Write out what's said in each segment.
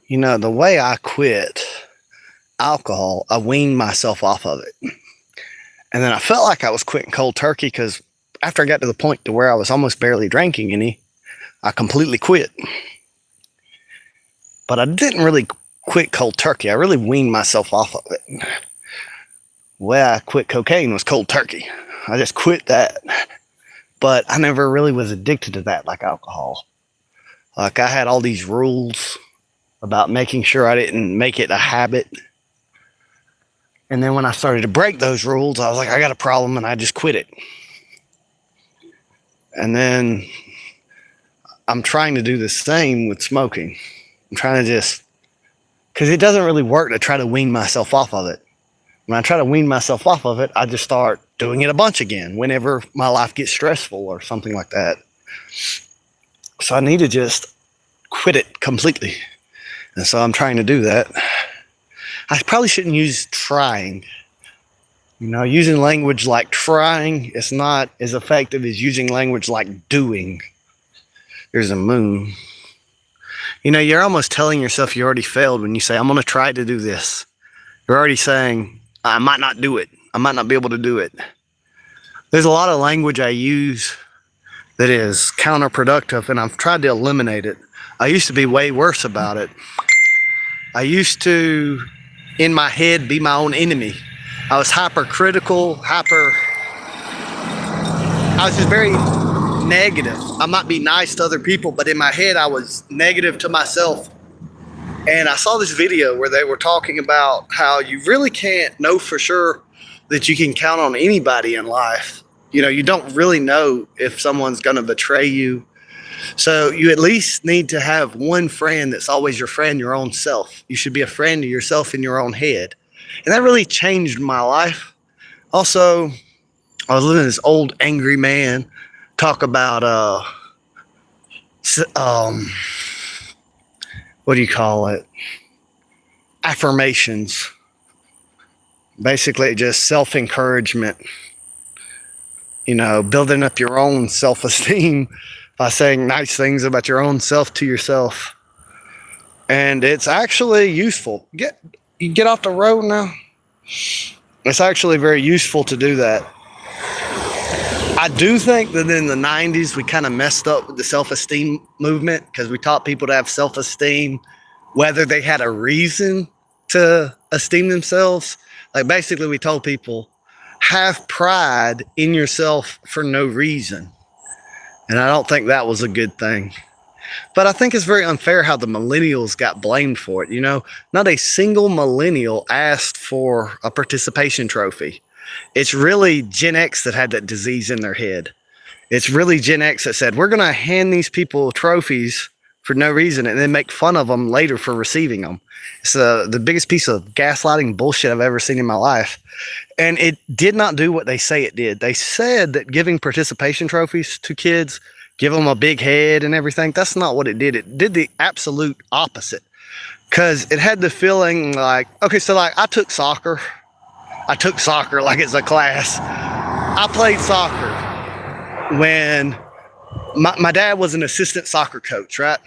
The way I quit alcohol, I weaned myself off of it. And then I felt like I was quitting cold turkey because after I got to the point to where I was almost barely drinking any, I completely quit. But I didn't really quit cold turkey. I really weaned myself off of it. The way I quit cocaine was cold turkey. I just quit that. But I never really was addicted to that like alcohol. Like I had all these rules about making sure I didn't make it a habit. And then when I started to break those rules, I was like, I got a problem, and I just quit it. And then I'm trying to do the same with smoking. I'm trying to because it doesn't really work to try to wean myself off of it. When I try to wean myself off of it, I just start doing it a bunch again whenever my life gets stressful or something like that. So I need to just quit it completely. And so I'm trying to do that. I probably shouldn't use trying. Using language like trying is not as effective as using language like doing. There's a moon. You're almost telling yourself you already failed when you say, I'm going to try to do this. You're already saying, I might not do it. I might not be able to do it. There's a lot of language I use that is counterproductive, and I've tried to eliminate it. I used to be way worse about it. I used to, in my head, be my own enemy. I was hypercritical, I was just very negative. I might be nice to other people, but in my head, I was negative to myself. And I saw this video where they were talking about how you really can't know for sure that you can count on anybody in life. You don't really know if someone's going to betray you. So you at least need to have one friend that's always your friend, your own self. You should be a friend to yourself in your own head. And that really changed my life. Also, I was listening to this old angry man talk about, what do you call it? Affirmations. Basically just self-encouragement. Building up your own self-esteem by saying nice things about your own self to yourself. And it's actually useful. You get off the road now. It's actually very useful to do that. I do think that in the 90s, we kind of messed up with the self-esteem movement because we taught people to have self-esteem, whether they had a reason to esteem themselves. Like basically we told people, have pride in yourself for no reason. And I don't think that was a good thing. But I think it's very unfair how the millennials got blamed for it. Not a single millennial asked for a participation trophy. It's really Gen X that had that disease in their head. It's really Gen X that said, we're going to hand these people trophies for no reason and then make fun of them later for receiving them. It's the biggest piece of gaslighting bullshit I've ever seen in my life. And it did not do what they say it did. They said that giving participation trophies to kids, give them a big head and everything, that's not what it did. It did the absolute opposite. Because it had the feeling like, okay, so like I took soccer like it's a class. I played soccer when my dad was an assistant soccer coach, right?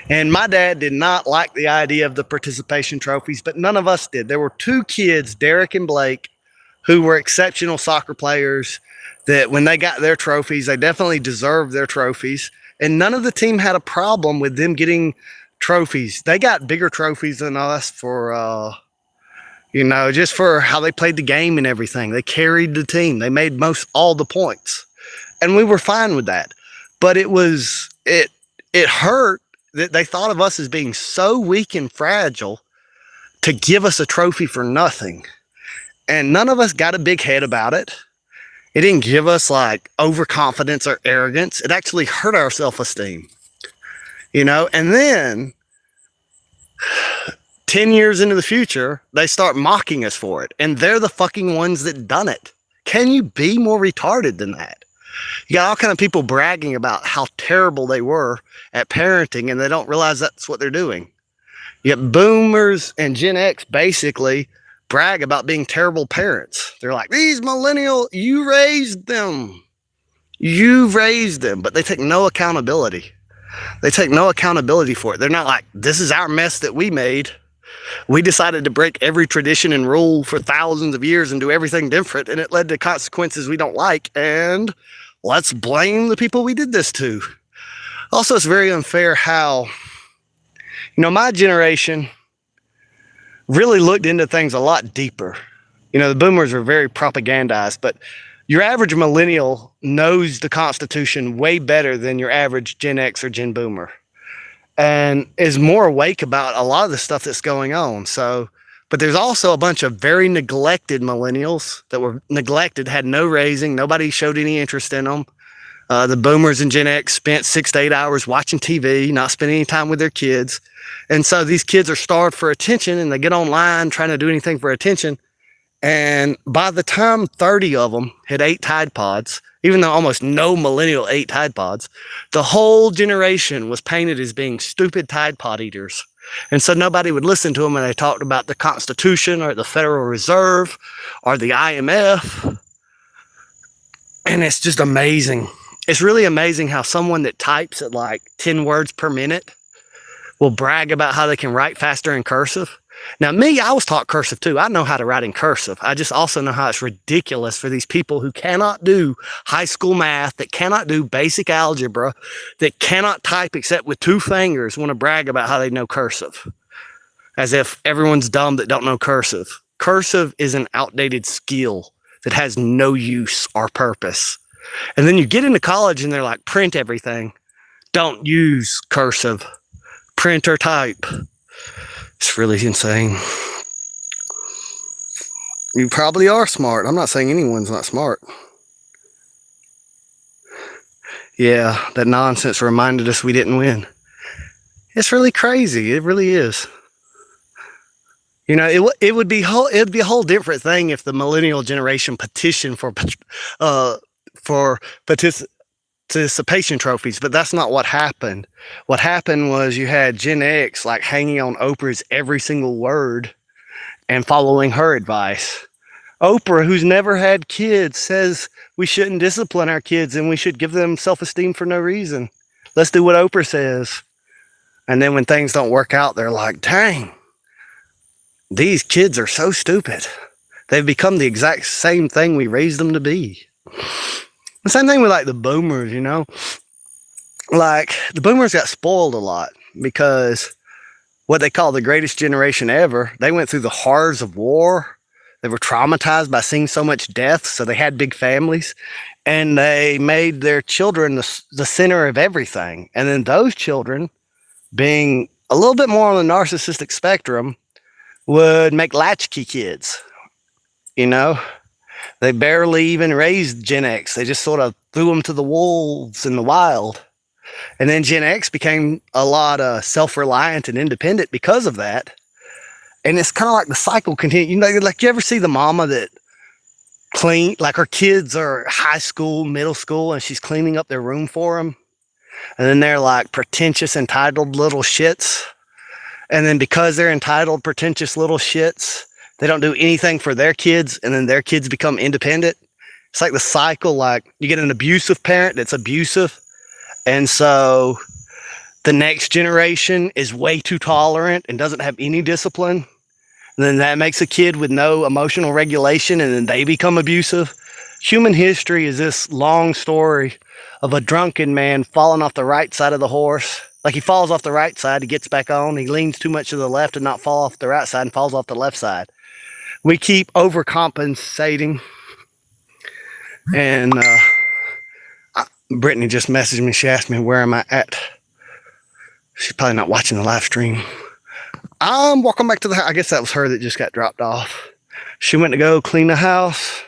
And my dad did not like the idea of the participation trophies, but none of us did. There were two kids, Derek and Blake, who were exceptional soccer players that when they got their trophies, they definitely deserved their trophies. And none of the team had a problem with them getting trophies. They got bigger trophies than us for, just for how they played the game and everything. They carried the team. They made all the points. And we were fine with that. But it hurt that they thought of us as being so weak and fragile to give us a trophy for nothing. And none of us got a big head about it. It didn't give us like overconfidence or arrogance. It actually hurt our self-esteem. And then 10 years into the future, they start mocking us for it. And they're the fucking ones that done it. Can you be more retarded than that? You got all kind of people bragging about how terrible they were at parenting, and they don't realize that's what they're doing. You got boomers and Gen X basically brag about being terrible parents. They're like, these millennials, you raised them. You raised them, but they take no accountability. They take no accountability for it. They're not like, this is our mess that we made. We decided to break every tradition and rule for thousands of years and do everything different, and it led to consequences we don't like, and let's blame the people we did this to. Also, it's very unfair how, my generation really looked into things a lot deeper. The boomers are very propagandized, but your average millennial knows the Constitution way better than your average Gen X or Gen Boomer, and is more awake about a lot of the stuff that's going on. But there's also a bunch of very neglected millennials that were neglected, had no raising, nobody showed any interest in them. The boomers and Gen X spent 6 to 8 hours watching TV, not spending any time with their kids. And so these kids are starved for attention, and they get online trying to do anything for attention. And by the time 30 of them had ate Tide Pods, even though almost no millennial ate Tide Pods, the whole generation was painted as being stupid Tide Pod eaters. And so nobody would listen to them when they talked about the Constitution or the Federal Reserve or the IMF. And it's just amazing. It's really amazing how someone that types at like 10 words per minute will brag about how they can write faster in cursive. Now, me, I was taught cursive too. I know how to write in cursive. I just also know how it's ridiculous for these people who cannot do high school math, that cannot do basic algebra, that cannot type except with 2 fingers, want to brag about how they know cursive. As if everyone's dumb that don't know cursive. Cursive is an outdated skill that has no use or purpose. And then you get into college and they're like, print everything. Don't use cursive. Print or type. It's really insane. You probably are smart. I'm not saying anyone's not smart. Yeah, that nonsense reminded us we didn't win. It's really crazy. It really is. It would be a whole different thing if the millennial generation petitioned for participation trophies, but that's not what happened. What happened was you had Gen X like hanging on Oprah's every single word and following her advice. Oprah, who's never had kids, says we shouldn't discipline our kids and we should give them self-esteem for no reason. Let's do what Oprah says. And then when things don't work out, they're like, dang, these kids are so stupid. They've become the exact same thing we raised them to be. The same thing with like the boomers, like the boomers got spoiled a lot because what they call the greatest generation ever, they went through the horrors of war. They were traumatized by seeing so much death, so they had big families, and they made their children the center of everything. And then those children, being a little bit more on the narcissistic spectrum, would make latchkey kids, They barely even raised Gen X. They just sort of threw them to the wolves in the wild. And then Gen X became a lot self-reliant and independent because of that. And it's kind of like the cycle continues. Like you ever see the mama that like her kids are high school, middle school, and she's cleaning up their room for them. And then they're like pretentious, entitled little shits. And then because they're entitled, pretentious little shits, they don't do anything for their kids, and then their kids become independent. It's like the cycle, like you get an abusive parent that's abusive, and so the next generation is way too tolerant and doesn't have any discipline. And then that makes a kid with no emotional regulation, and then they become abusive. Human history is this long story of a drunken man falling off the right side of the horse. Like he falls off the right side, he gets back on, he leans too much to the left and not fall off the right side and falls off the left side. We keep overcompensating. And Brittany just messaged me. She asked me, where am I at? She's probably not watching the live stream. I'm walking back to the house. I guess that was her that just got dropped off. She went to go clean the house.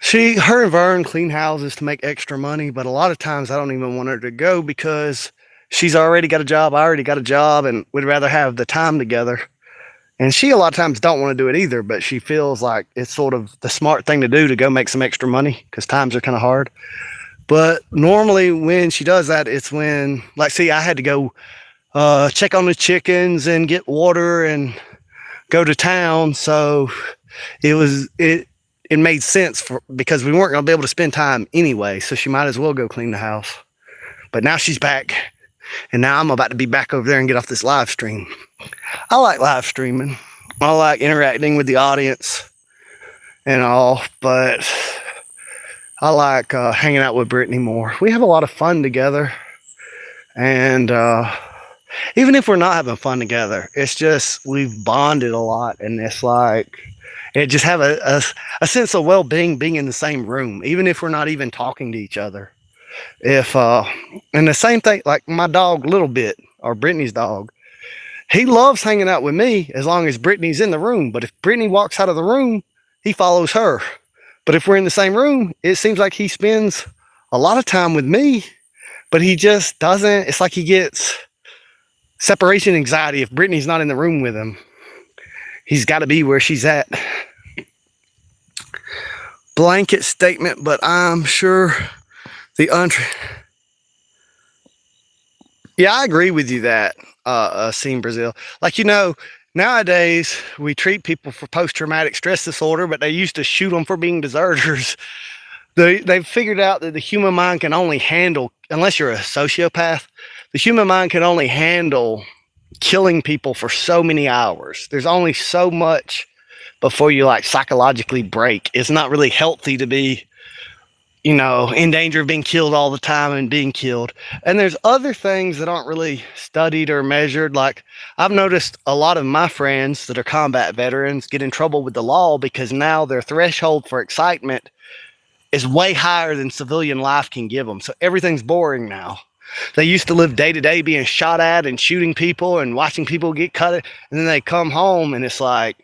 Her and Vern clean houses to make extra money, but a lot of times I don't even want her to go because she's already got a job. I already got a job, and we'd rather have the time together. And she a lot of times don't want to do it either, but she feels like it's sort of the smart thing to do to go make some extra money because times are kind of hard. But normally when she does that, it's when, like, see, I had to go check on the chickens and get water and go to town. So it made sense because we weren't going to be able to spend time anyway. So she might as well go clean the house. But now she's back, and now I'm about to be back over there and get off this live stream. I like live streaming. I like interacting with the audience and all, but I like hanging out with Brittany more. We have a lot of fun together, and even if we're not having fun together, it's just we've bonded a lot, and it's like it just have a sense of well-being being in the same room, even if we're not even talking to each other. If and the same thing, like my dog Little Bit, or Brittany's dog, he loves hanging out with me as long as Brittany's in the room. But if Brittany walks out of the room, he follows her. But if we're in the same room, it seems like he spends a lot of time with me, but he just doesn't. It's like he gets separation anxiety if Brittany's not in the room with him. He's got to be where she's at. Blanket statement, but I'm sure yeah, I agree with you that Seen Brazil, like, you know, nowadays we treat people for post-traumatic stress disorder, but they used to shoot them for being deserters. They've figured out that the human mind can only handle, unless you're a sociopath, the human mind can only handle killing people for so many hours. There's only so much before you like psychologically break. It's not really healthy to be, you know, in danger of being killed all the time and being killed. And there's other things that aren't really studied or measured. Like, I've noticed a lot of my friends that are combat veterans get in trouble with the law because now their threshold for excitement is way higher than civilian life can give them. So everything's boring now. They used to live day to day being shot at and shooting people and watching people get cut. And then they come home and it's like,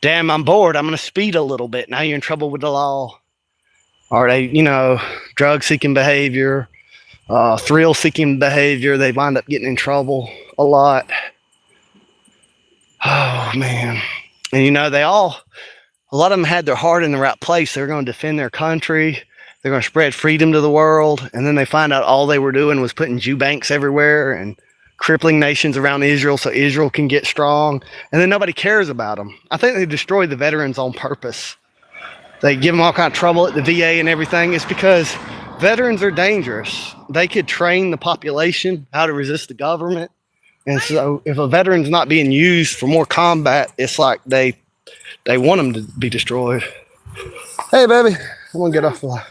damn, I'm bored. I'm going to speed a little bit. Now you're in trouble with the law. Or they, you know, drug-seeking behavior, thrill-seeking behavior. They wind up getting in trouble a lot. Oh, man. And, you know, a lot of them had their heart in the right place. They were going to defend their country. They're going to spread freedom to the world. And then they find out all they were doing was putting Jew banks everywhere and crippling nations around Israel so Israel can get strong. And then nobody cares about them. I think they destroyed the veterans on purpose. They give them all kind of trouble at the VA and everything. It's because veterans are dangerous. They could train the population how to resist the government. And so if a veteran's not being used for more combat, it's like they want them to be destroyed. Hey, baby, I'm going to get off the line.